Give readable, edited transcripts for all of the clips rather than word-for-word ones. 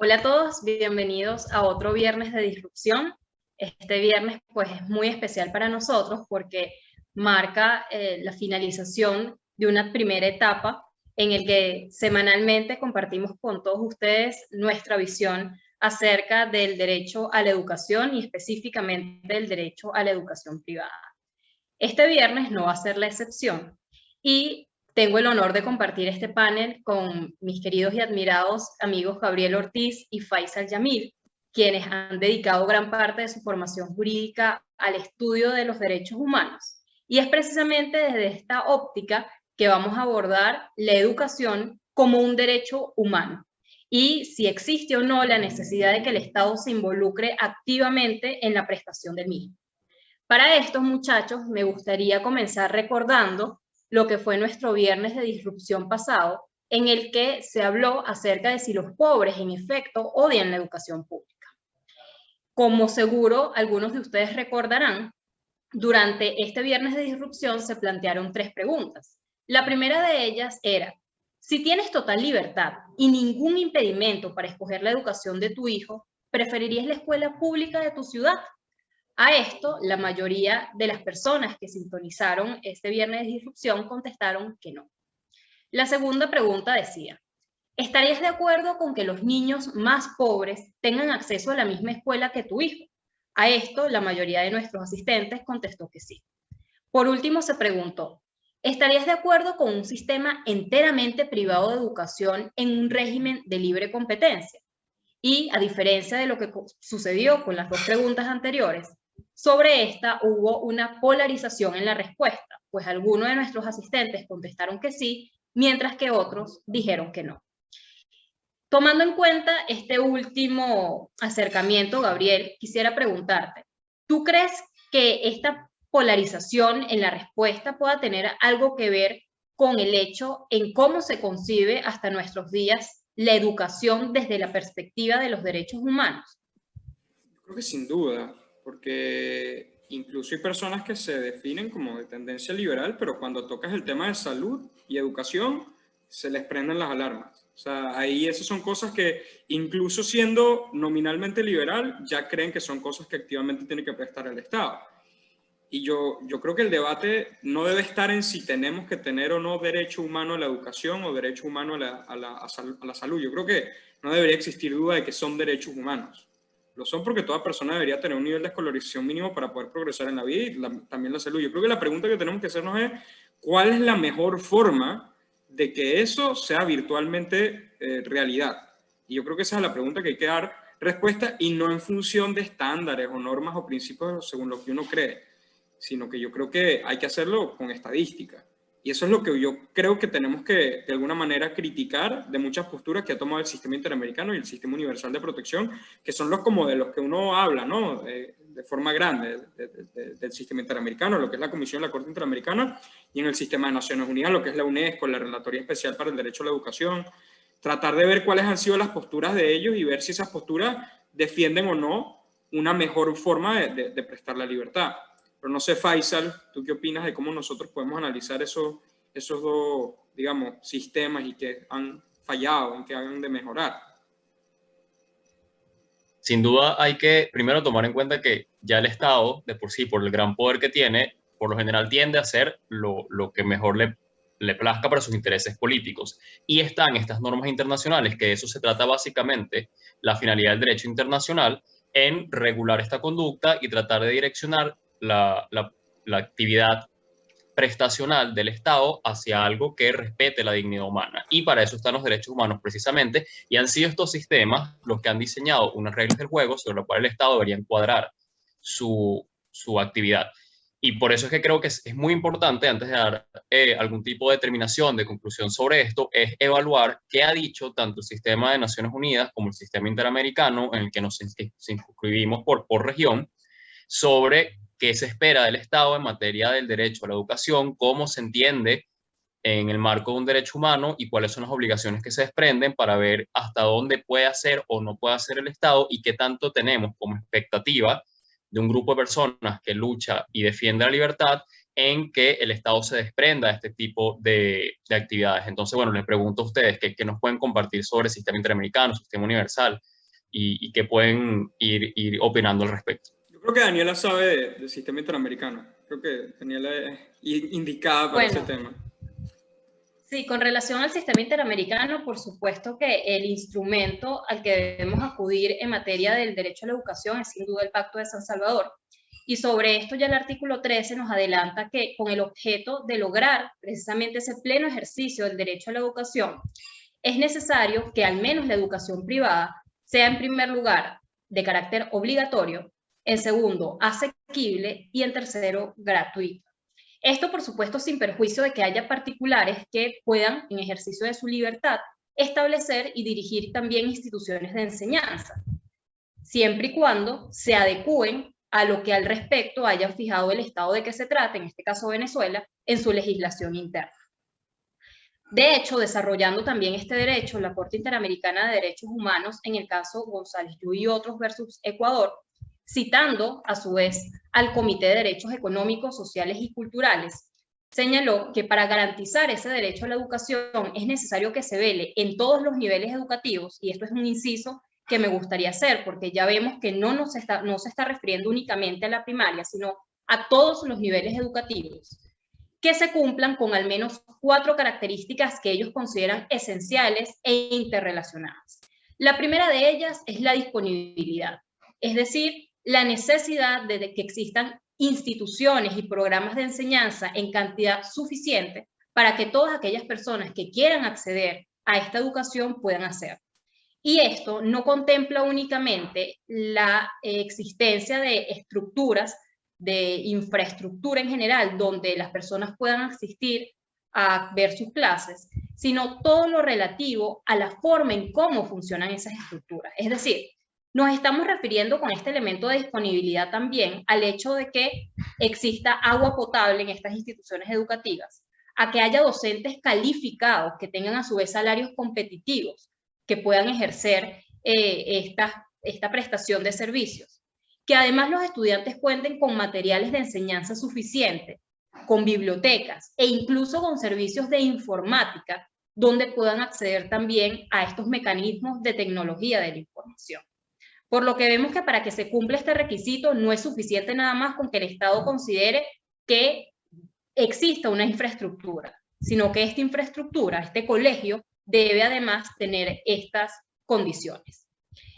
Hola a todos, bienvenidos a otro viernes de disrupción. Este viernes pues es muy especial para nosotros porque marca la finalización de una primera etapa en el que semanalmente compartimos con todos ustedes nuestra visión acerca del derecho a la educación y específicamente del derecho a la educación privada. Este viernes no va a ser la excepción y tengo el honor de compartir este panel con mis queridos y admirados amigos Gabriel Ortiz y Faisal Yamil, quienes han dedicado gran parte de su formación jurídica al estudio de los derechos humanos. Y es precisamente desde esta óptica que vamos a abordar la educación como un derecho humano y si existe o no la necesidad de que el Estado se involucre activamente en la prestación del mismo. Para estos muchachos me gustaría comenzar recordando lo que fue nuestro viernes de disrupción pasado, en el que se habló acerca de si los pobres en efecto odian la educación pública. Como seguro algunos de ustedes recordarán, durante este viernes de disrupción se plantearon 3 preguntas. La primera de ellas era, si tienes total libertad y ningún impedimento para escoger la educación de tu hijo, ¿preferirías la escuela pública de tu ciudad? A esto, la mayoría de las personas que sintonizaron este viernes de disrupción contestaron que no. La segunda pregunta decía, ¿estarías de acuerdo con que los niños más pobres tengan acceso a la misma escuela que tu hijo? A esto, la mayoría de nuestros asistentes contestó que sí. Por último, se preguntó, ¿estarías de acuerdo con un sistema enteramente privado de educación en un régimen de libre competencia? Y a diferencia de lo que sucedió con las 2 preguntas anteriores, sobre esta hubo una polarización en la respuesta, pues algunos de nuestros asistentes contestaron que sí, mientras que otros dijeron que no. Tomando en cuenta este último acercamiento, Gabriel, quisiera preguntarte, ¿tú crees que esta polarización en la respuesta pueda tener algo que ver con el hecho en cómo se concibe hasta nuestros días la educación desde la perspectiva de los derechos humanos? Creo que sin duda, porque incluso hay personas que se definen como de tendencia liberal, pero cuando tocas el tema de salud y educación, se les prenden las alarmas. O sea, ahí esas son cosas que, incluso siendo nominalmente liberal, ya creen que son cosas que activamente tiene que prestar el Estado. Y yo creo que el debate no debe estar en si tenemos que tener o no derecho humano a la educación o derecho humano a la salud. Yo creo que no debería existir duda de que son derechos humanos. Lo son porque toda persona debería tener un nivel de escolarización mínimo para poder progresar en la vida y también la salud. Yo creo que la pregunta que tenemos que hacernos es ¿cuál es la mejor forma de que eso sea virtualmente realidad? Y yo creo que esa es la pregunta que hay que dar respuesta y no en función de estándares o normas o principios según lo que uno cree, sino que yo creo que hay que hacerlo con estadística. Y eso es lo que yo creo que tenemos que, de alguna manera, criticar de muchas posturas que ha tomado el sistema interamericano y el sistema universal de protección, que son los como de los que uno habla, ¿no? De forma grande, del sistema interamericano, lo que es la Comisión de la Corte Interamericana, y en el sistema de Naciones Unidas, lo que es la UNESCO, la Relatoría Especial para el Derecho a la Educación, tratar de ver cuáles han sido las posturas de ellos y ver si esas posturas defienden o no una mejor forma de prestar la libertad. Pero no sé, Faisal, ¿tú qué opinas de cómo nosotros podemos analizar esos dos, digamos, sistemas y que han fallado, en que han de mejorar? Sin duda hay que primero tomar en cuenta que ya el Estado, de por sí, por el gran poder que tiene, por lo general tiende a hacer lo que mejor le plazca para sus intereses políticos. Y están estas normas internacionales, que de eso se trata básicamente la finalidad del derecho internacional, en regular esta conducta y tratar de direccionar la actividad prestacional del Estado hacia algo que respete la dignidad humana. Y para eso están los derechos humanos precisamente, y han sido estos sistemas los que han diseñado unas reglas del juego sobre lo cual el Estado debería encuadrar su actividad. Y por eso es que creo que es muy importante, antes de dar algún tipo de determinación, de conclusión sobre esto, es evaluar qué ha dicho tanto el sistema de Naciones Unidas como el sistema interamericano, en el que nos inscribimos por región, sobre qué se espera del Estado en materia del derecho a la educación, cómo se entiende en el marco de un derecho humano y cuáles son las obligaciones que se desprenden para ver hasta dónde puede hacer o no puede hacer el Estado y qué tanto tenemos como expectativa de un grupo de personas que lucha y defiende la libertad en que el Estado se desprenda de este tipo de actividades. Entonces, bueno, les pregunto a ustedes qué nos pueden compartir sobre el sistema interamericano, el sistema universal, y qué pueden ir opinando al respecto. Yo creo que Daniela sabe del sistema interamericano. Creo que Daniela es indicada para ese tema. Sí, con relación al sistema interamericano, por supuesto que el instrumento al que debemos acudir en materia del derecho a la educación es sin duda el Pacto de San Salvador. Y sobre esto ya el artículo 13 nos adelanta que con el objeto de lograr precisamente ese pleno ejercicio del derecho a la educación, es necesario que al menos la educación privada sea en primer lugar de carácter obligatorio, en segundo asequible y en tercero gratuito. Esto, por supuesto, sin perjuicio de que haya particulares que puedan, en ejercicio de su libertad, establecer y dirigir también instituciones de enseñanza, siempre y cuando se adecúen a lo que al respecto haya fijado el Estado de que se trate, en este caso Venezuela, en su legislación interna. De hecho, desarrollando también este derecho, la Corte Interamericana de Derechos Humanos, en el caso González Yu y otros versus Ecuador, citando a su vez al Comité de Derechos Económicos, Sociales y Culturales, señaló que para garantizar ese derecho a la educación es necesario que se vele en todos los niveles educativos, y esto es un inciso que me gustaría hacer, porque ya vemos que no se está refiriendo únicamente a la primaria, sino a todos los niveles educativos, que se cumplan con al menos 4 características que ellos consideran esenciales e interrelacionadas. La primera de ellas es la disponibilidad, es decir, la necesidad de que existan instituciones y programas de enseñanza en cantidad suficiente para que todas aquellas personas que quieran acceder a esta educación puedan hacer. Y esto no contempla únicamente la existencia de estructuras, de infraestructura en general, donde las personas puedan asistir a ver sus clases, sino todo lo relativo a la forma en cómo funcionan esas estructuras. Es decir, nos estamos refiriendo con este elemento de disponibilidad también al hecho de que exista agua potable en estas instituciones educativas, a que haya docentes calificados que tengan a su vez salarios competitivos, que puedan ejercer esta prestación de servicios, que además los estudiantes cuenten con materiales de enseñanza suficientes, con bibliotecas e incluso con servicios de informática, donde puedan acceder también a estos mecanismos de tecnología de la información. Por lo que vemos que para que se cumpla este requisito no es suficiente nada más con que el Estado considere que exista una infraestructura, sino que esta infraestructura, este colegio, debe además tener estas condiciones.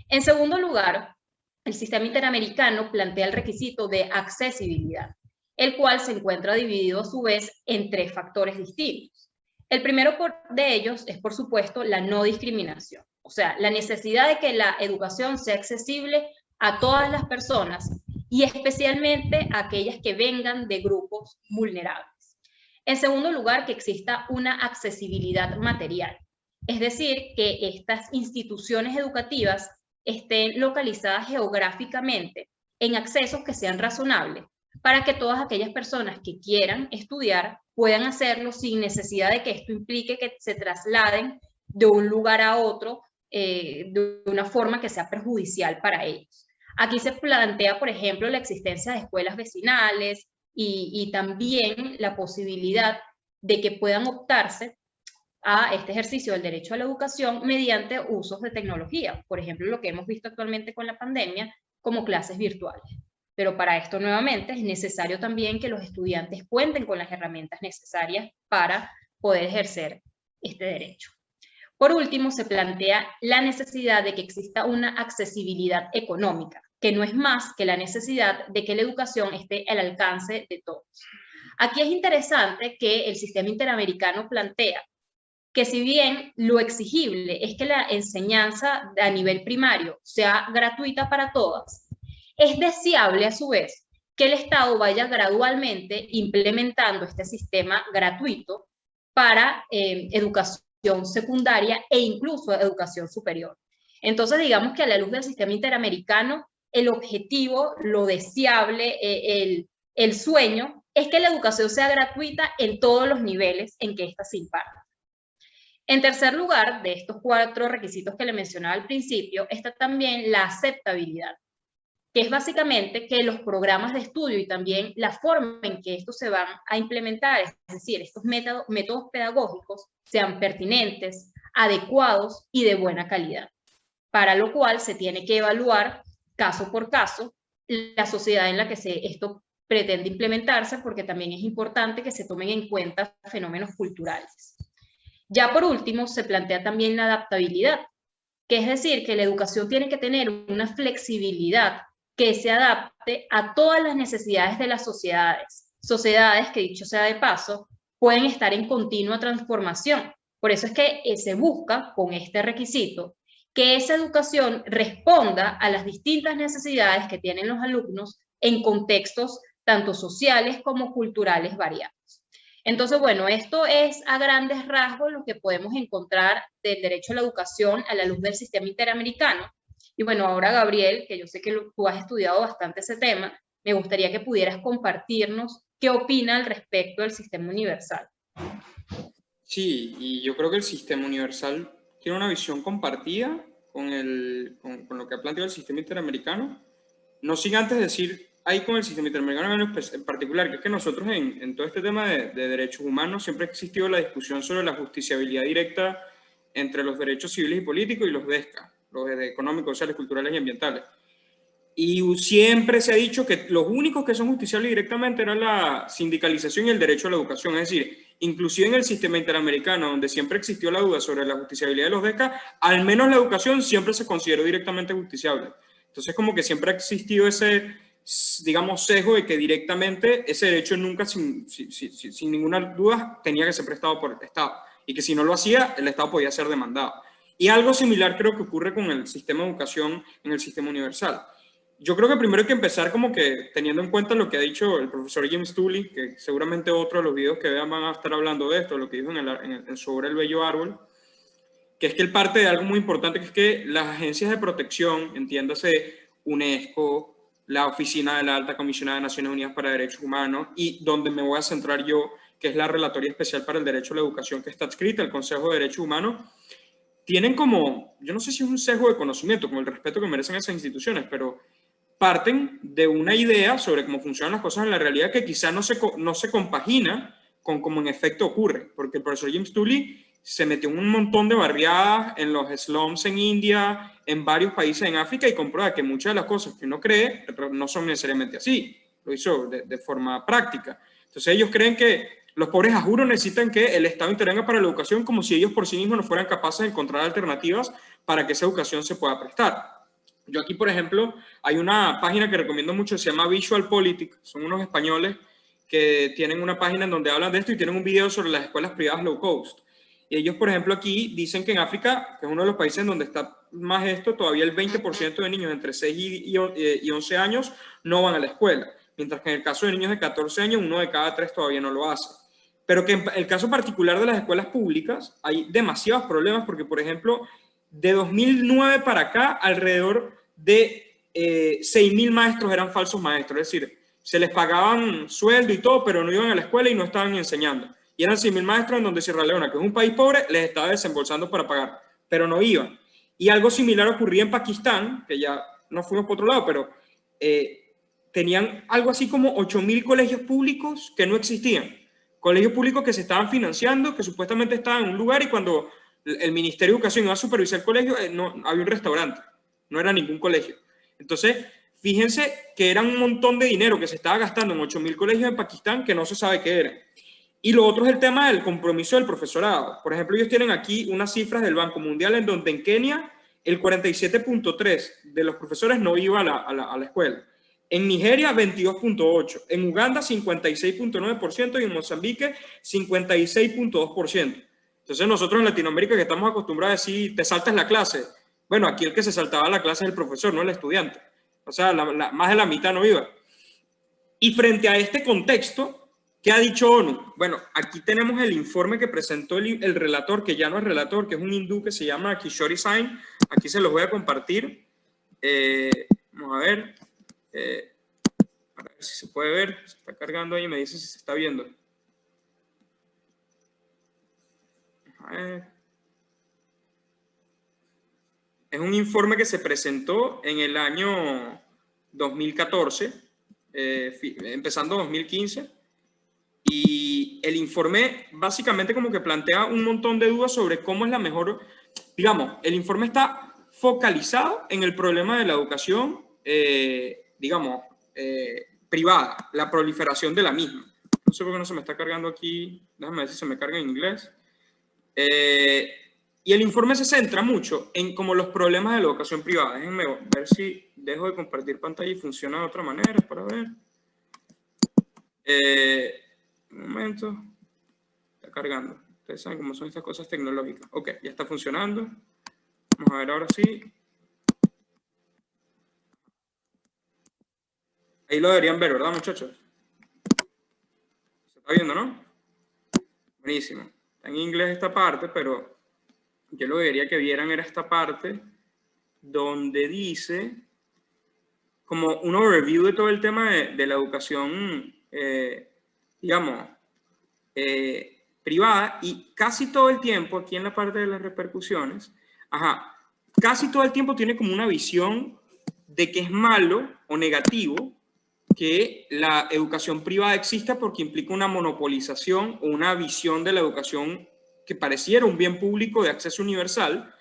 En segundo lugar, el sistema interamericano plantea el requisito de accesibilidad, el cual se encuentra dividido a su vez en 3 factores distintos. El primero de ellos es, por supuesto, la no discriminación, o sea, la necesidad de que la educación sea accesible a todas las personas y especialmente a aquellas que vengan de grupos vulnerables. En segundo lugar, que exista una accesibilidad material, es decir, que estas instituciones educativas estén localizadas geográficamente en accesos que sean razonables, para que todas aquellas personas que quieran estudiar puedan hacerlo sin necesidad de que esto implique que se trasladen de un lugar a otro de una forma que sea perjudicial para ellos. Aquí se plantea, por ejemplo, la existencia de escuelas vecinales y también la posibilidad de que puedan optarse a este ejercicio del derecho a la educación mediante usos de tecnología, por ejemplo, lo que hemos visto actualmente con la pandemia, como clases virtuales. Pero para esto, nuevamente, es necesario también que los estudiantes cuenten con las herramientas necesarias para poder ejercer este derecho. Por último, se plantea la necesidad de que exista una accesibilidad económica, que no es más que la necesidad de que la educación esté al alcance de todos. Aquí es interesante que el sistema interamericano plantea que si bien lo exigible es que la enseñanza a nivel primario sea gratuita para todas, es deseable a su vez que el Estado vaya gradualmente implementando este sistema gratuito para educación secundaria e incluso educación superior. Entonces, digamos que a la luz del sistema interamericano, el objetivo, lo deseable, el sueño, es que la educación sea gratuita en todos los niveles en que ésta se imparta. En tercer lugar, de estos 4 requisitos que le mencionaba al principio, está también la aceptabilidad, que es básicamente que los programas de estudio y también la forma en que estos se van a implementar, es decir, estos métodos pedagógicos, sean pertinentes, adecuados y de buena calidad. para lo cual se tiene que evaluar caso por caso la sociedad en la que esto pretende implementarse, porque también es importante que se tomen en cuenta fenómenos culturales. Ya por último, se plantea también la adaptabilidad, que es decir, que la educación tiene que tener una flexibilidad que se adapte a todas las necesidades de las sociedades que, dicho sea de paso, pueden estar en continua transformación. Por eso es que se busca con este requisito que esa educación responda a las distintas necesidades que tienen los alumnos en contextos tanto sociales como culturales variados. Entonces, bueno, esto es a grandes rasgos lo que podemos encontrar del derecho a la educación a la luz del sistema interamericano. Y bueno, ahora Gabriel, que yo sé que tú has estudiado bastante ese tema, me gustaría que pudieras compartirnos qué opina al respecto del sistema universal. Sí, y yo creo que el sistema universal tiene una visión compartida con lo que ha planteado el sistema interamericano. No sin antes decir ahí con el sistema interamericano en particular, que es que nosotros en todo este tema de derechos humanos siempre ha existido la discusión sobre la justiciabilidad directa entre los derechos civiles y políticos y los DESCA, los de económicos, sociales, culturales y ambientales. Y siempre se ha dicho que los únicos que son justiciables directamente eran la sindicalización y el derecho a la educación. Es decir, inclusive en el sistema interamericano, donde siempre existió la duda sobre la justiciabilidad de los DESCA, al menos la educación siempre se consideró directamente justiciable. Entonces, como que siempre ha existido ese, digamos, sesgo de que directamente ese derecho nunca, sin ninguna duda, tenía que ser prestado por el Estado. Y que si no lo hacía, el Estado podía ser demandado. Y algo similar creo que ocurre con el sistema de educación en el sistema universal. Yo creo que primero hay que empezar como que teniendo en cuenta lo que ha dicho el profesor James Tully, que seguramente otro de los videos que vean van a estar hablando de esto, lo que dijo sobre el bello árbol, que es que él parte de algo muy importante, que es que las agencias de protección, entiéndase UNESCO, la Oficina de la Alta Comisionada de Naciones Unidas para Derechos Humanos, y donde me voy a centrar yo, que es la Relatoría Especial para el Derecho a la Educación, que está adscrita al Consejo de Derechos Humanos, tienen como, yo no sé si es un sesgo de conocimiento, como el respeto que merecen esas instituciones, pero parten de una idea sobre cómo funcionan las cosas en la realidad que quizá no se compagina con cómo en efecto ocurre, porque el profesor James Tully se metió en un montón de barriadas en los slums en India, en varios países en África, y comprueba que muchas de las cosas que uno cree no son necesariamente así. Lo hizo de forma práctica. Entonces ellos creen que los pobres a juro necesitan que el Estado intervenga para la educación, como si ellos por sí mismos no fueran capaces de encontrar alternativas para que esa educación se pueda prestar. Yo aquí, por ejemplo, hay una página que recomiendo mucho, se llama Visual Politics, son unos españoles que tienen una página en donde hablan de esto y tienen un video sobre las escuelas privadas low cost. Y ellos, por ejemplo, aquí dicen que en África, que es uno de los países en donde está más esto, todavía el 20% de niños entre 6 y 11 años no van a la escuela, mientras que en el caso de niños de 14 años, 1 de cada 3 todavía no lo hace. Pero que en el caso particular de las escuelas públicas hay demasiados problemas porque, por ejemplo, de 2009 para acá, alrededor de 6.000 maestros eran falsos maestros, es decir, se les pagaban sueldo y todo, pero no iban a la escuela y no estaban enseñando. Y eran 6.000 maestros en donde Sierra Leona, que es un país pobre, les estaba desembolsando para pagar, pero no iban. Y algo similar ocurría en Pakistán, que ya no fuimos por otro lado, pero tenían algo así como 8.000 colegios públicos que no existían. Colegios públicos que se estaban financiando, que supuestamente estaban en un lugar, y cuando el Ministerio de Educación iba a supervisar el colegio, no había un restaurante, no era ningún colegio. Entonces, fíjense que era un montón de dinero que se estaba gastando en 8.000 colegios en Pakistán que no se sabe qué era. Y lo otro es el tema del compromiso del profesorado. Por ejemplo, ellos tienen aquí unas cifras del Banco Mundial en donde en Kenia el 47.3% de los profesores no iba a la escuela. En Nigeria, 22.8%. En Uganda, 56.9%. Y en Mozambique, 56.2%. Entonces nosotros en Latinoamérica, que estamos acostumbrados a decir, te saltas la clase. Bueno, aquí el que se saltaba la clase es el profesor, no el estudiante. O sea, más de la mitad no iba. Y frente a este contexto, ¿qué ha dicho ONU? Bueno, aquí tenemos el informe que presentó el relator, que ya no es relator, que es un hindú que se llama Kishore Sain. Aquí se los voy a compartir. Vamos a ver si se puede ver. Se está cargando ahí y me dice si se está viendo. A ver. Es un informe que se presentó en el año 2014, empezando 2015. Y el informe básicamente como que plantea un montón de dudas sobre cómo es la mejor, digamos, el informe está focalizado en el problema de la educación, digamos, privada, la proliferación de la misma. No sé por qué no se me está cargando aquí, déjame ver si se me carga en inglés. Y el informe se centra mucho en como los problemas de la educación privada. Déjenme ver si dejo de compartir pantalla y funciona de otra manera para ver. Un momento. Está cargando. Ustedes saben cómo son estas cosas tecnológicas. Ok, ya está funcionando. Vamos a ver ahora sí. Ahí lo deberían ver, ¿verdad, muchachos? Se está viendo, ¿no? Buenísimo. Está en inglés esta parte, pero yo lo que quería que vieran era esta parte donde dice como un overview de todo el tema de la educación, digamos, privada, y casi todo el tiempo, aquí en la parte de las repercusiones, casi todo el tiempo tiene como una visión de que es malo o negativo que la educación privada exista porque implica una monopolización o una visión de la educación que pareciera un bien público de acceso universal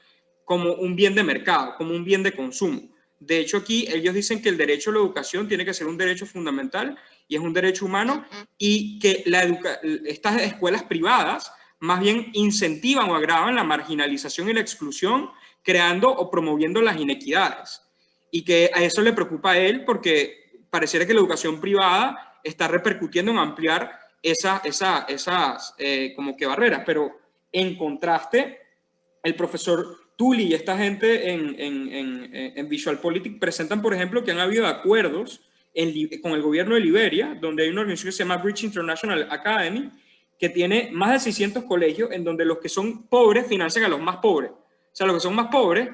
como un bien de mercado, como un bien de consumo. De hecho, aquí ellos dicen que el derecho a la educación tiene que ser un derecho fundamental y es un derecho humano, y que estas escuelas privadas más bien incentivan o agravan la marginalización y la exclusión, creando o promoviendo las inequidades. Y que a eso le preocupa a él porque pareciera que la educación privada está repercutiendo en ampliar esas como que barreras. Pero en contraste, el profesor Tully y esta gente en Visual Politics presentan, por ejemplo, que han habido acuerdos con el gobierno de Liberia, donde hay una organización que se llama Bridge International Academy, que tiene más de 600 colegios en donde los que son pobres financian a los más pobres. O sea, los que son más pobres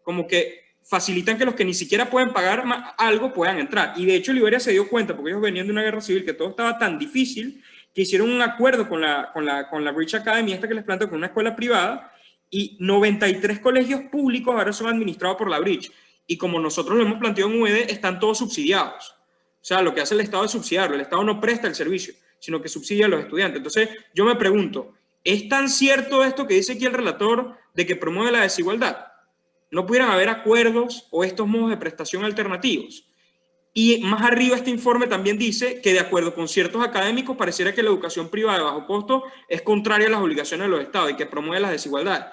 como que facilitan que los que ni siquiera pueden pagar algo puedan entrar. Y de hecho Liberia se dio cuenta, porque ellos venían de una guerra civil, que todo estaba tan difícil, que hicieron un acuerdo con la Bridge Academy, esta que les planteo, con una escuela privada, y 93 colegios públicos ahora son administrados por la Bridge. Y como nosotros lo hemos planteado en UED, están todos subsidiados. O sea, lo que hace el Estado es subsidiarlo. El Estado no presta el servicio, sino que subsidia a los estudiantes. Entonces, yo me pregunto, ¿es tan cierto esto que dice aquí el relator de que promueve la desigualdad? ¿No pudieran haber acuerdos o estos modos de prestación alternativos? Y más arriba este informe también dice que de acuerdo con ciertos académicos pareciera que la educación privada de bajo costo es contraria a las obligaciones de los estados y que promueve las desigualdades.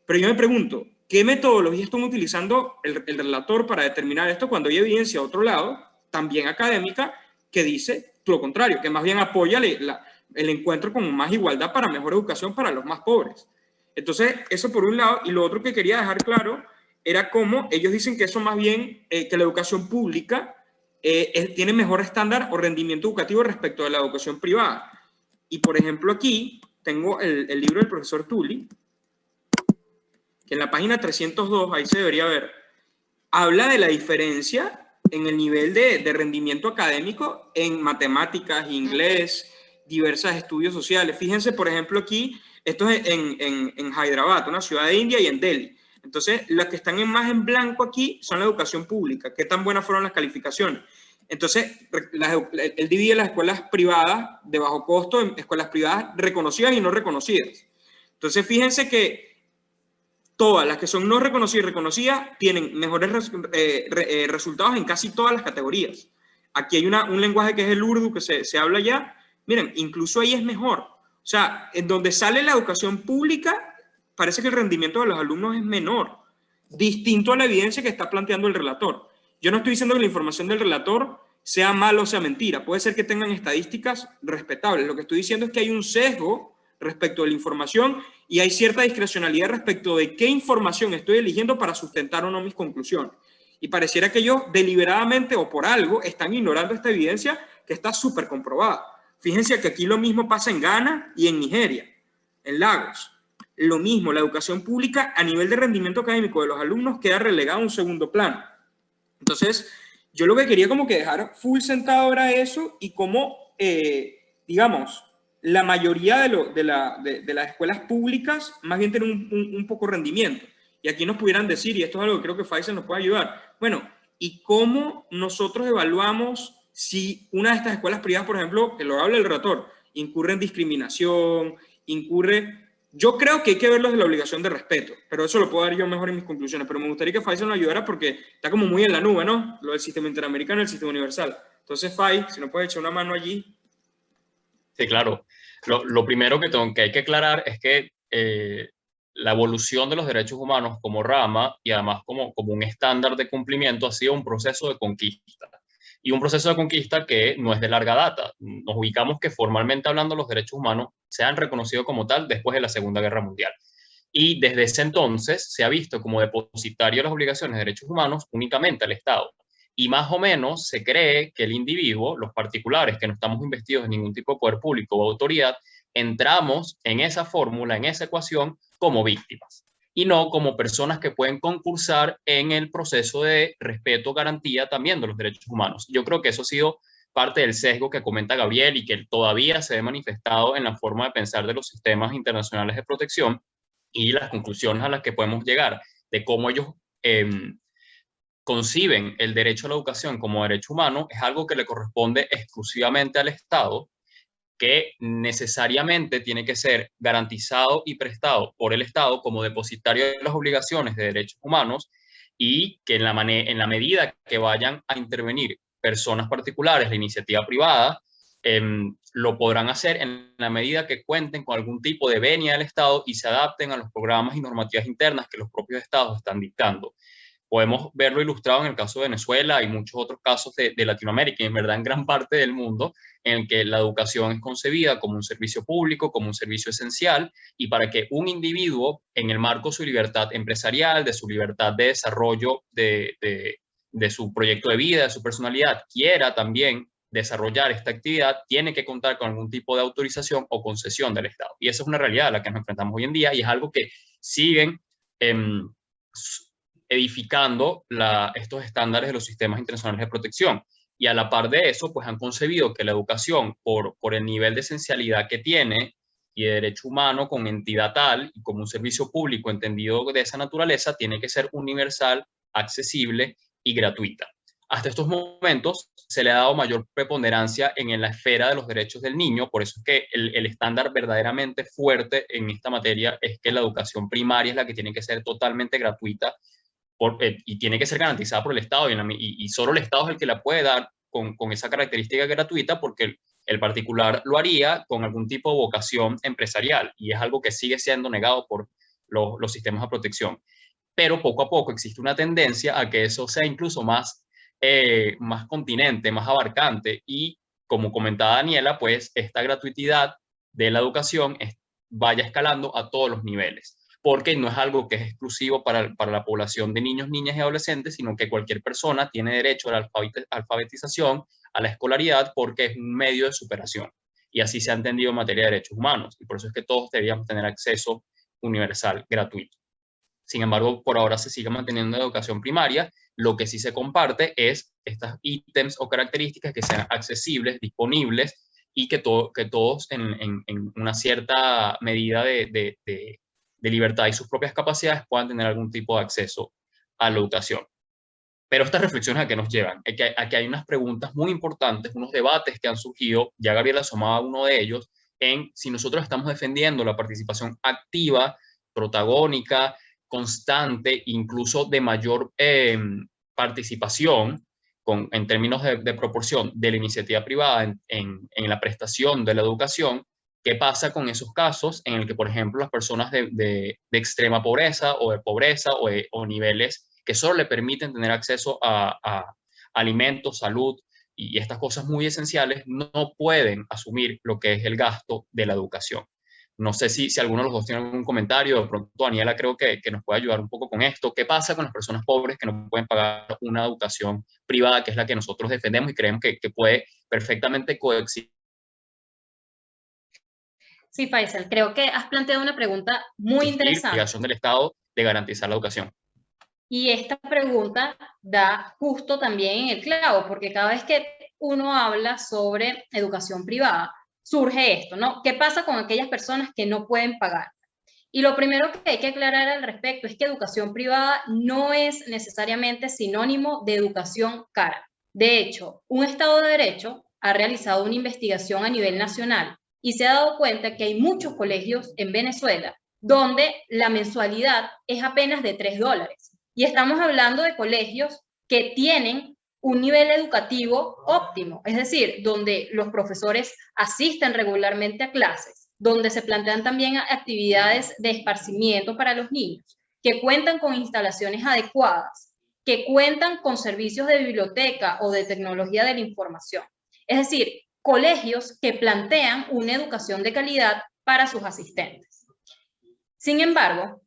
Pero yo me pregunto, ¿qué metodología están utilizando el relator para determinar esto cuando hay evidencia a otro lado, también académica, que dice lo contrario, que más bien apoya el encuentro con más igualdad para mejor educación para los más pobres? Entonces, eso por un lado. Y lo otro que quería dejar claro era cómo ellos dicen que eso más bien, que la educación pública tiene mejor estándar o rendimiento educativo respecto a la educación privada. Y por ejemplo aquí tengo el libro del profesor Tully, que en la página 302, ahí se debería ver, habla de la diferencia en el nivel de rendimiento académico en matemáticas, inglés, diversos estudios sociales. Fíjense, por ejemplo, aquí, esto es en Hyderabad, una ciudad de India, y en Delhi. Entonces, las que están más en blanco aquí son la educación pública. ¿Qué tan buenas fueron las calificaciones? Entonces, él divide las escuelas privadas de bajo costo en escuelas privadas reconocidas y no reconocidas. Entonces, fíjense que todas las que son no reconocidas y reconocidas tienen mejores resultados en casi todas las categorías. Aquí hay un lenguaje que es el urdu, que se habla ya. Miren, incluso ahí es mejor. O sea, en donde sale la educación pública, parece que el rendimiento de los alumnos es menor, distinto a la evidencia que está planteando el relator. Yo no estoy diciendo que la información del relator sea mala o sea mentira. Puede ser que tengan estadísticas respetables. Lo que estoy diciendo es que hay un sesgo respecto de la información y hay cierta discrecionalidad respecto de qué información estoy eligiendo para sustentar o no mis conclusiones. Y pareciera que ellos deliberadamente o por algo están ignorando esta evidencia que está súper comprobada. Fíjense que aquí lo mismo pasa en Ghana y en Nigeria, en Lagos. Lo mismo, la educación pública a nivel de rendimiento académico de los alumnos queda relegada a un segundo plano. Entonces, yo lo que quería como que dejar full sentado era eso, y cómo, digamos, la mayoría de las escuelas públicas más bien tienen un poco rendimiento. Y aquí nos pudieran decir, y esto es algo que creo que Faisal nos puede ayudar, bueno, ¿y cómo nosotros evaluamos si una de estas escuelas privadas, por ejemplo, que lo habla el relator, incurre en discriminación, incurre Yo creo que hay que verlos de la obligación de respeto, pero eso lo puedo dar yo mejor en mis conclusiones. Pero me gustaría que Faisal nos ayudara porque está como muy en la nube, ¿no? Lo del sistema interamericano y el sistema universal. Entonces, Fai, si nos puede echar una mano allí. Sí, claro. Lo primero que hay que aclarar es que la evolución de los derechos humanos como rama y además como un estándar de cumplimiento ha sido un proceso de conquista. Y un proceso de conquista que no es de larga data. Nos ubicamos que formalmente hablando los derechos humanos se han reconocido como tal después de la Segunda Guerra Mundial. Y desde ese entonces se ha visto como depositario de las obligaciones de derechos humanos únicamente al Estado. Y más o menos se cree que el individuo, los particulares que no estamos investidos en ningún tipo de poder público o autoridad, entramos en esa fórmula, en esa ecuación, como víctimas y no como personas que pueden concursar en el proceso de respeto, garantía también de los derechos humanos. Yo creo que eso ha sido parte del sesgo que comenta Gabriel y que todavía se ve manifestado en la forma de pensar de los sistemas internacionales de protección y las conclusiones a las que podemos llegar de cómo ellos conciben el derecho a la educación como derecho humano es algo que le corresponde exclusivamente al Estado, que necesariamente tiene que ser garantizado y prestado por el Estado como depositario de las obligaciones de derechos humanos y que en la medida que vayan a intervenir personas particulares de iniciativa privada, lo podrán hacer en la medida que cuenten con algún tipo de venia del Estado y se adapten a los programas y normativas internas que los propios Estados están dictando. Podemos verlo ilustrado en el caso de Venezuela y muchos otros casos de Latinoamérica y en verdad en gran parte del mundo en el que la educación es concebida como un servicio público, como un servicio esencial y para que un individuo en el marco de su libertad empresarial, de su libertad de desarrollo de su proyecto de vida, de su personalidad, quiera también desarrollar esta actividad, tiene que contar con algún tipo de autorización o concesión del Estado. Y esa es una realidad a la que nos enfrentamos hoy en día y es algo que siguen edificando estos estándares de los sistemas internacionales de protección. Y a la par de eso, pues han concebido que la educación, por el nivel de esencialidad que tiene y de derecho humano con entidad tal y como un servicio público entendido de esa naturaleza, tiene que ser universal, accesible y gratuita. Hasta estos momentos se le ha dado mayor preponderancia en la esfera de los derechos del niño, por eso es que el estándar verdaderamente fuerte en esta materia es que la educación primaria es la que tiene que ser totalmente gratuita y tiene que ser garantizada por el Estado y solo el Estado es el que la puede dar con esa característica gratuita porque el particular lo haría con algún tipo de vocación empresarial y es algo que sigue siendo negado por los sistemas de protección. Pero poco a poco existe una tendencia a que eso sea incluso más continente, más abarcante y como comentaba Daniela, pues esta gratuidad de la educación vaya escalando a todos los niveles porque no es algo que es exclusivo para la población de niños, niñas y adolescentes, sino que cualquier persona tiene derecho a la alfabetización, a la escolaridad, porque es un medio de superación. Y así se ha entendido en materia de derechos humanos. Y por eso es que todos deberíamos tener acceso universal, gratuito. Sin embargo, por ahora se sigue manteniendo la educación primaria. Lo que sí se comparte es estos ítems o características que sean accesibles, disponibles y que todos en una cierta medida de libertad y sus propias capacidades puedan tener algún tipo de acceso a la educación. Pero estas reflexiones a qué nos llevan, aquí hay unas preguntas muy importantes, unos debates que han surgido, ya Gabriel asomaba uno de ellos, en si nosotros estamos defendiendo la participación activa, protagónica, constante, incluso de mayor participación en términos de proporción de la iniciativa privada en la prestación de la educación. ¿Qué pasa con esos casos en el que, por ejemplo, las personas de extrema pobreza o de pobreza o niveles que solo le permiten tener acceso a alimentos, salud y estas cosas muy esenciales no pueden asumir lo que es el gasto de la educación? No sé si alguno de los dos tiene algún comentario, de pronto Daniela creo que nos puede ayudar un poco con esto. ¿Qué pasa con las personas pobres que no pueden pagar una educación privada, que es la que nosotros defendemos y creemos que puede perfectamente coexistir? Sí, Faisal, creo que has planteado una pregunta muy interesante. La obligación del Estado de garantizar la educación. Y esta pregunta da justo también en el clavo, porque cada vez que uno habla sobre educación privada, surge esto, ¿no? ¿Qué pasa con aquellas personas que no pueden pagar? Y lo primero que hay que aclarar al respecto es que educación privada no es necesariamente sinónimo de educación cara. De hecho, un Estado de Derecho ha realizado una investigación a nivel nacional y se ha dado cuenta que hay muchos colegios en Venezuela donde la mensualidad es apenas de $3. Y estamos hablando de colegios que tienen un nivel educativo óptimo, es decir, donde los profesores asisten regularmente a clases, donde se plantean también actividades de esparcimiento para los niños, que cuentan con instalaciones adecuadas, que cuentan con servicios de biblioteca o de tecnología de la información. Es decir, colegios que plantean una educación de calidad para sus asistentes. Sin embargo,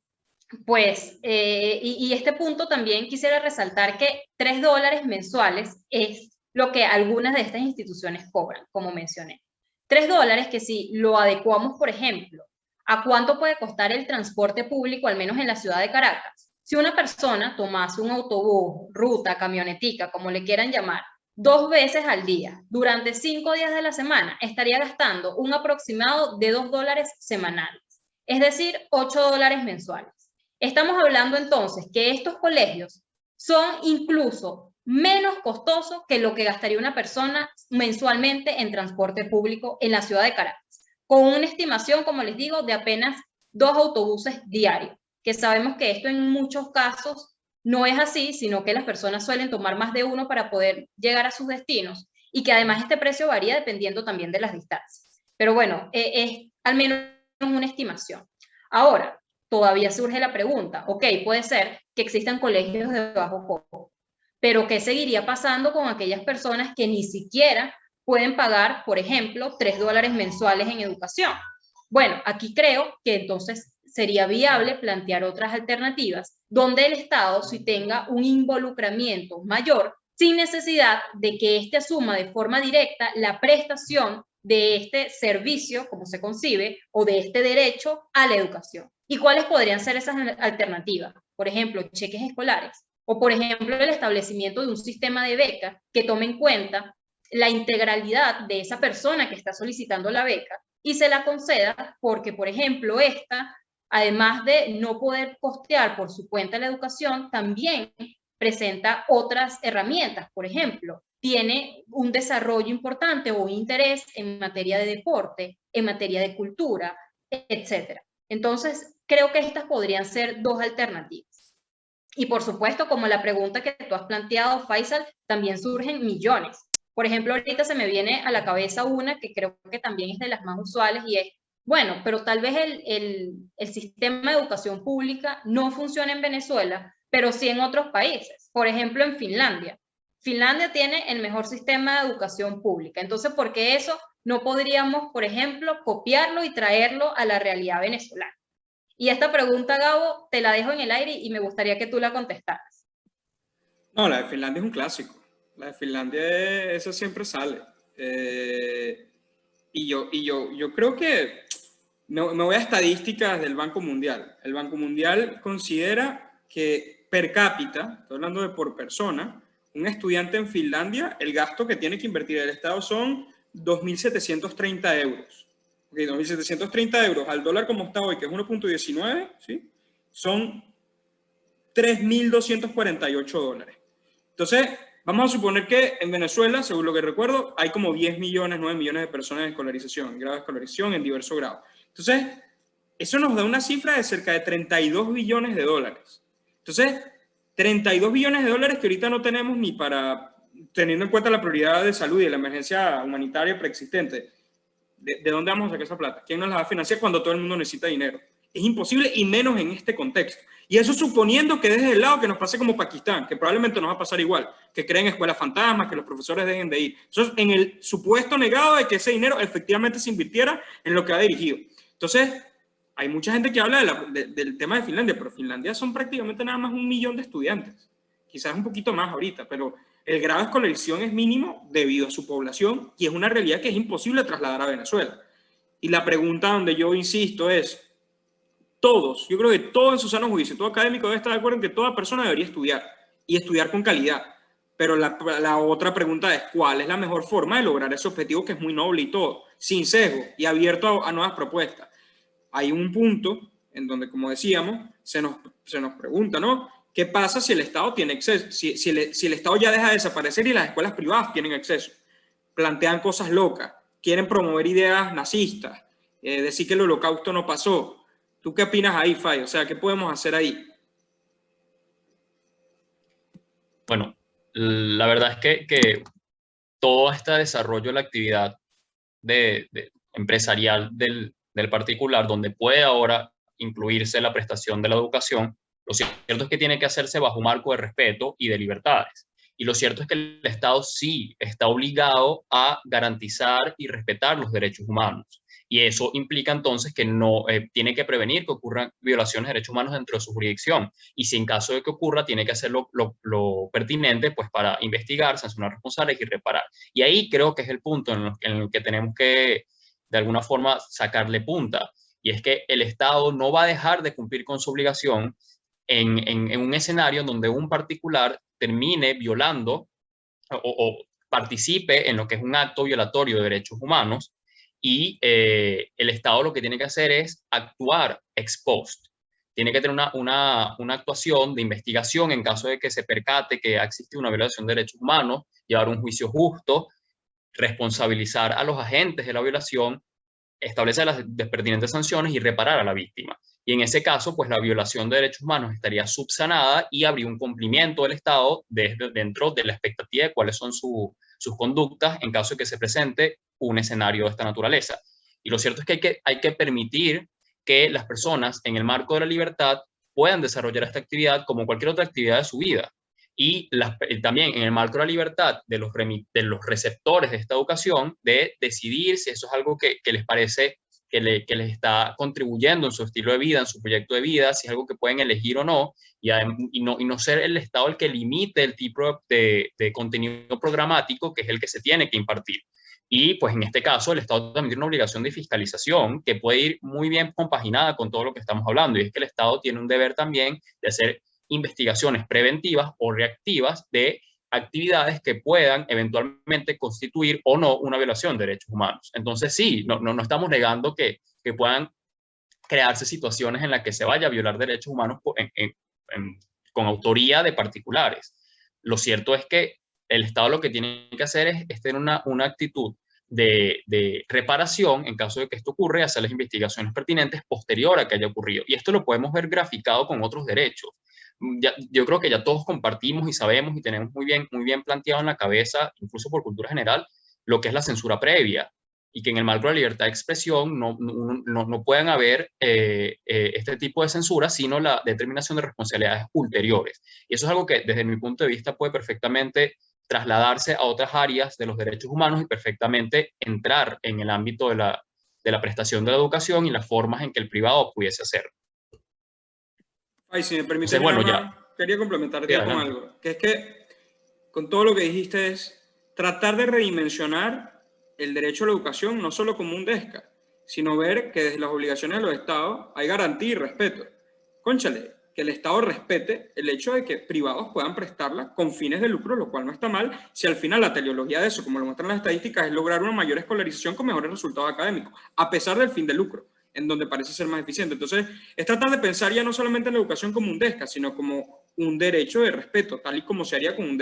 pues, y este punto también quisiera resaltar que $3 mensuales es lo que algunas de estas instituciones cobran, como mencioné. $3 que si lo adecuamos, por ejemplo, a cuánto puede costar el transporte público, al menos en la ciudad de Caracas. Si una persona tomase un autobús, ruta, camionetica, como le quieran llamar, 2 veces al día, durante 5 días de la semana, estaría gastando un aproximado de $2 semanales, es decir, $8 mensuales. Estamos hablando entonces que estos colegios son incluso menos costosos que lo que gastaría una persona mensualmente en transporte público en la ciudad de Caracas, con una estimación, como les digo, de apenas 2 autobuses diarios, que sabemos que esto en muchos casos no es así, sino que las personas suelen tomar más de uno para poder llegar a sus destinos y que además este precio varía dependiendo también de las distancias. Pero bueno, es al menos una estimación. Ahora, todavía surge la pregunta, ok, puede ser que existan colegios de bajo costo, pero ¿qué seguiría pasando con aquellas personas que ni siquiera pueden pagar, por ejemplo, $3 mensuales en educación? Bueno, aquí creo que entonces sería viable plantear otras alternativas donde el Estado sí tenga un involucramiento mayor sin necesidad de que éste asuma de forma directa la prestación de este servicio, como se concibe, o de este derecho a la educación. ¿Y cuáles podrían ser esas alternativas? Por ejemplo, cheques escolares, o por ejemplo, el establecimiento de un sistema de becas que tome en cuenta la integralidad de esa persona que está solicitando la beca y se la conceda porque, por ejemplo, esta, además de no poder costear por su cuenta la educación, también presenta otras herramientas. Por ejemplo, tiene un desarrollo importante o un interés en materia de deporte, en materia de cultura, etc. Entonces, creo que estas podrían ser 2 alternativas. Y por supuesto, como la pregunta que tú has planteado, Faisal, también surgen millones. Por ejemplo, ahorita se me viene a la cabeza una que creo que también es de las más usuales y es, bueno, pero tal vez el sistema de educación pública no funciona en Venezuela, pero sí en otros países. Por ejemplo, en Finlandia. Finlandia tiene el mejor sistema de educación pública. Entonces, ¿por qué eso no podríamos, por ejemplo, copiarlo y traerlo a la realidad venezolana? Y esta pregunta, Gabo, te la dejo en el aire y me gustaría que tú la contestaras. No, la de Finlandia es un clásico. La de Finlandia, esa siempre sale. Yo creo que me voy a estadísticas del Banco Mundial. El Banco Mundial considera que per cápita, estoy hablando de por persona, un estudiante en Finlandia, el gasto que tiene que invertir el Estado son 2.730 euros. Okay, 2.730 euros al dólar como está hoy, que es 1.19, ¿sí? Son 3.248 dólares. Entonces, vamos a suponer que en Venezuela, según lo que recuerdo, hay como 10 millones, 9 millones de personas en escolarización, en grado de escolarización, en diversos grados. Entonces, eso nos da una cifra de cerca de 32 billones de dólares. Entonces, 32 billones de dólares que ahorita no tenemos ni para, teniendo en cuenta la prioridad de salud y la emergencia humanitaria preexistente. ¿De dónde vamos a sacar esa plata? ¿Quién nos la va a financiar cuando todo el mundo necesita dinero? Es imposible y menos en este contexto. Y eso suponiendo que desde el lado que nos pase como Pakistán, que probablemente nos va a pasar igual, que creen escuelas fantasmas, que los profesores dejen de ir. Eso es en el supuesto negado de que ese dinero efectivamente se invirtiera en lo que ha dirigido. Entonces, hay mucha gente que habla del tema de Finlandia, pero Finlandia son prácticamente nada más 1 millón de estudiantes. Quizás un poquito más ahorita, pero el grado de escolarización es mínimo debido a su población y es una realidad que es imposible trasladar a Venezuela. Y la pregunta donde yo insisto es, todos, yo creo que todo en su sano juicio, todo académico debe estar de acuerdo en que toda persona debería estudiar y estudiar con calidad. Pero la otra pregunta es, ¿cuál es la mejor forma de lograr ese objetivo que es muy noble y todo, sin sesgo y abierto a nuevas propuestas? Hay un punto en donde, como decíamos, se nos pregunta, ¿no? ¿Qué pasa si el Estado tiene acceso? Si el Estado ya deja de desaparecer y las escuelas privadas tienen acceso. Plantean cosas locas, quieren promover ideas nazistas, decir que el holocausto no pasó. ¿Tú qué opinas ahí, Fay? O sea, ¿qué podemos hacer ahí? Bueno, la verdad es que todo este desarrollo de la actividad empresarial del particular, donde puede ahora incluirse la prestación de la educación, lo cierto es que tiene que hacerse bajo un marco de respeto y de libertades. Y lo cierto es que el Estado sí está obligado a garantizar y respetar los derechos humanos. Y eso implica entonces que no tiene que prevenir que ocurran violaciones de derechos humanos dentro de su jurisdicción. Y si en caso de que ocurra, tiene que hacer lo pertinente pues, para investigar, sancionar responsables y reparar. Y ahí creo que es el punto en el que tenemos que, de alguna forma, sacarle punta. Y es que el Estado no va a dejar de cumplir con su obligación en un escenario donde un particular termine violando o participe en lo que es un acto violatorio de derechos humanos y el Estado lo que tiene que hacer es actuar ex post. Tiene que tener una actuación de investigación en caso de que se percate que ha existido una violación de derechos humanos, llevar un juicio justo, responsabilizar a los agentes de la violación, establecer las pertinentes sanciones y reparar a la víctima. Y en ese caso, pues la violación de derechos humanos estaría subsanada y habría un cumplimiento del Estado dentro de la expectativa de cuáles son sus conductas en caso de que se presente un escenario de esta naturaleza. Y lo cierto es que hay que permitir que las personas, en el marco de la libertad, puedan desarrollar esta actividad como cualquier otra actividad de su vida. Y también en el marco de la libertad de los receptores de esta educación, de decidir si eso es algo que les parece que les está contribuyendo en su estilo de vida, en su proyecto de vida, si es algo que pueden elegir o no, y no ser el Estado el que limite el tipo de contenido programático que es el que se tiene que impartir. Y pues en este caso el Estado también tiene una obligación de fiscalización que puede ir muy bien compaginada con todo lo que estamos hablando, y es que el Estado tiene un deber también de hacer investigaciones preventivas o reactivas de actividades que puedan eventualmente constituir o no una violación de derechos humanos. Entonces sí, no estamos negando que puedan crearse situaciones en las que se vaya a violar derechos humanos con autoría de particulares. Lo cierto es que el Estado lo que tiene que hacer es tener una actitud de reparación en caso de que esto ocurra y hacer las investigaciones pertinentes posterior a que haya ocurrido. Y esto lo podemos ver graficado con otros derechos. Yo creo que ya todos compartimos y sabemos y tenemos muy bien planteado en la cabeza, incluso por cultura general, lo que es la censura previa, y que en el marco de la libertad de expresión no puedan haber este tipo de censura, sino la determinación de responsabilidades ulteriores. Y eso es algo que desde mi punto de vista puede perfectamente trasladarse a otras áreas de los derechos humanos y perfectamente entrar en el ámbito de la prestación de la educación y las formas en que el privado pudiese hacerlo. Ay, si me permite, Entonces, bueno, nada más, quería complementarte ya con algo, que es que con todo lo que dijiste es tratar de redimensionar el derecho a la educación no solo como un DESCA, sino ver que desde las obligaciones de los estados hay garantía y respeto. Cónchale, que el Estado respete el hecho de que privados puedan prestarla con fines de lucro, lo cual no está mal, si al final la teleología de eso, como lo muestran las estadísticas, es lograr una mayor escolarización con mejores resultados académicos, a pesar del fin de lucro, en donde parece ser más eficiente. Entonces, es tratar de pensar ya no solamente en la educación como un DESCA, sino como un derecho de respeto, tal y como se haría con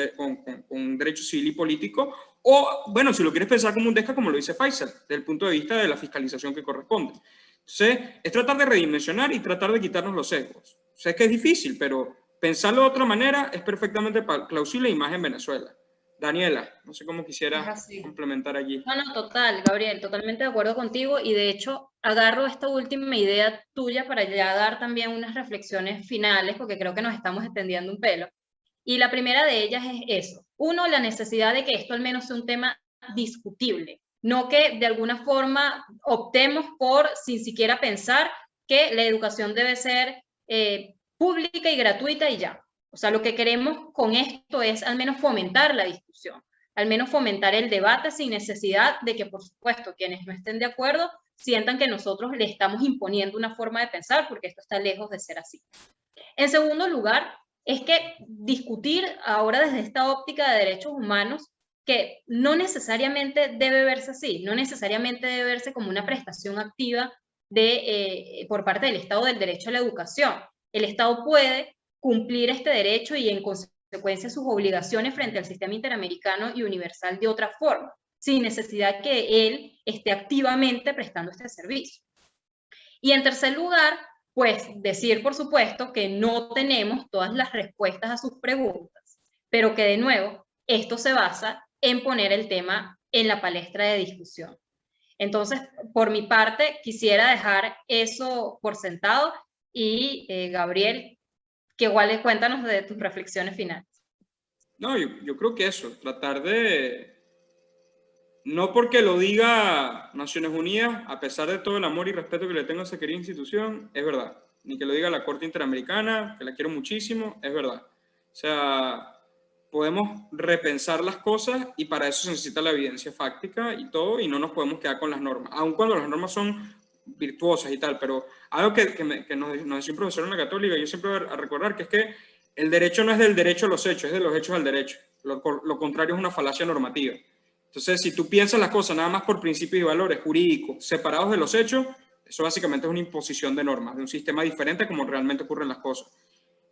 un derecho civil y político, o, bueno, si lo quieres pensar como un DESCA, como lo dice Faisal, desde el punto de vista de la fiscalización que corresponde. Entonces, es tratar de redimensionar y tratar de quitarnos los sesgos. Sé que es difícil, pero pensarlo de otra manera es perfectamente plausible y más en Venezuela. Daniela, no sé cómo quisieras complementar allí. No, total, Gabriel, totalmente de acuerdo contigo, y de hecho agarro esta última idea tuya para ya dar también unas reflexiones finales, porque creo que nos estamos extendiendo un pelo. Y la primera de ellas es eso. Uno, la necesidad de que esto al menos sea un tema discutible, no que de alguna forma optemos por, sin siquiera pensar, que la educación debe ser pública y gratuita y ya. O sea, lo que queremos con esto es al menos fomentar la discusión, al menos fomentar el debate sin necesidad de que, por supuesto, quienes no estén de acuerdo sientan que nosotros le estamos imponiendo una forma de pensar, porque esto está lejos de ser así. En segundo lugar, es que discutir ahora desde esta óptica de derechos humanos, que no necesariamente debe verse así, no necesariamente debe verse como una prestación activa por parte del Estado del derecho a la educación. El Estado puede cumplir este derecho y en consecuencia sus obligaciones frente al sistema interamericano y universal de otra forma, sin necesidad que él esté activamente prestando este servicio. Y en tercer lugar, pues decir, por supuesto, que no tenemos todas las respuestas a sus preguntas, pero que de nuevo, esto se basa en poner el tema en la palestra de discusión. Entonces, por mi parte, quisiera dejar eso por sentado y Gabriel, que igual cuéntanos de tus reflexiones finales. No, yo creo que eso, tratar de, no porque lo diga Naciones Unidas, a pesar de todo el amor y respeto que le tengo a esa querida institución, es verdad. Ni que lo diga la Corte Interamericana, que la quiero muchísimo, es verdad. O sea, podemos repensar las cosas y para eso se necesita la evidencia fáctica y todo, y no nos podemos quedar con las normas, aun cuando las normas son virtuosas y tal, pero algo que nos decía un profesor en la Católica, yo siempre voy a recordar, que es que el derecho no es del derecho a los hechos, es de los hechos al derecho. Lo contrario es una falacia normativa. Entonces, si tú piensas las cosas nada más por principios y valores jurídicos separados de los hechos, eso básicamente es una imposición de normas, de un sistema diferente como realmente ocurren las cosas.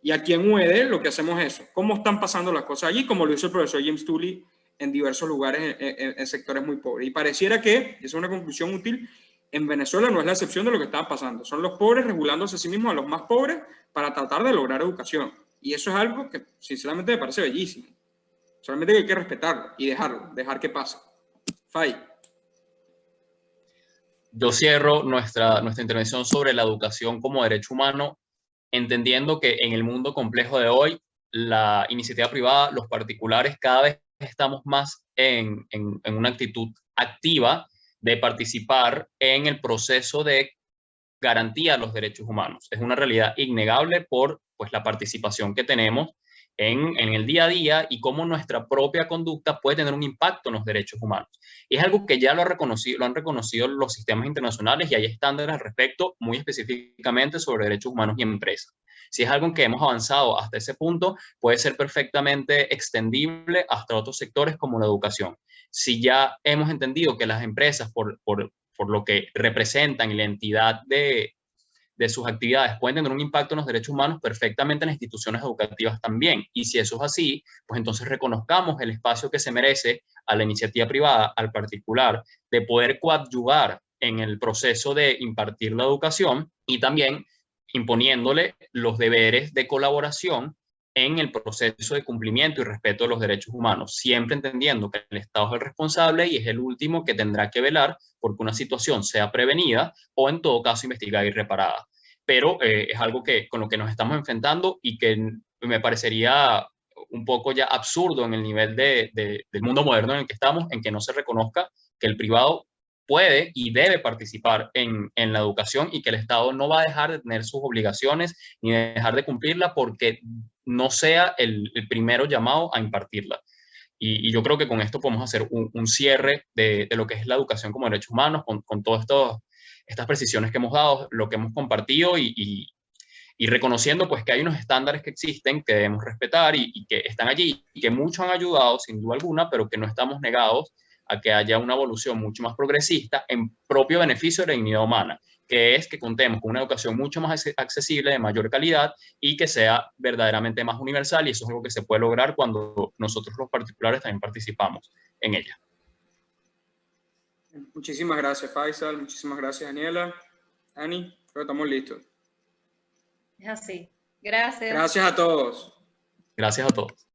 Y aquí en UED lo que hacemos es eso, cómo están pasando las cosas allí, como lo hizo el profesor James Tully en diversos lugares, en sectores muy pobres. Y pareciera que, esa es una conclusión útil, en Venezuela no es la excepción de lo que está pasando. Son los pobres regulándose a sí mismos a los más pobres para tratar de lograr educación. Y eso es algo que sinceramente me parece bellísimo. Solamente hay que respetarlo y dejar que pase. Fay. Yo cierro nuestra intervención sobre la educación como derecho humano, entendiendo que en el mundo complejo de hoy, la iniciativa privada, los particulares, cada vez estamos más en una actitud activa de participar en el proceso de garantía de los derechos humanos. Es una realidad innegable por pues, la participación que tenemos en el día a día y cómo nuestra propia conducta puede tener un impacto en los derechos humanos. Y es algo que ya lo han reconocido los sistemas internacionales y hay estándares al respecto, muy específicamente sobre derechos humanos y empresas. Si es algo en que hemos avanzado hasta ese punto, puede ser perfectamente extendible hasta otros sectores como la educación. Si ya hemos entendido que las empresas, por lo que representan y la entidad de sus actividades pueden tener un impacto en los derechos humanos, perfectamente en las instituciones educativas también. Y si eso es así, pues entonces reconozcamos el espacio que se merece a la iniciativa privada, al particular, de poder coadyuvar en el proceso de impartir la educación y también imponiéndole los deberes de colaboración en el proceso de cumplimiento y respeto de los derechos humanos, siempre entendiendo que el Estado es el responsable y es el último que tendrá que velar porque una situación sea prevenida o en todo caso investigada y reparada. Pero es algo con lo que nos estamos enfrentando y que me parecería un poco ya absurdo en el nivel del mundo moderno en el que estamos, en que no se reconozca que el privado puede y debe participar en la educación y que el Estado no va a dejar de tener sus obligaciones ni dejar de cumplirla porque no sea el primero llamado a impartirla. Y yo creo que con esto podemos hacer un cierre de lo que es la educación como derechos humanos, con todas estas precisiones que hemos dado, lo que hemos compartido y reconociendo pues que hay unos estándares que existen que debemos respetar y que están allí y que muchos han ayudado sin duda alguna, pero que no estamos negados a que haya una evolución mucho más progresista en propio beneficio de la dignidad humana, que es que contemos con una educación mucho más accesible, de mayor calidad y que sea verdaderamente más universal, y eso es algo que se puede lograr cuando nosotros los particulares también participamos en ella. Muchísimas gracias, Faisal. Muchísimas gracias, Daniela. Ani, creo que estamos listos. Es así. Gracias. Gracias a todos. Gracias a todos.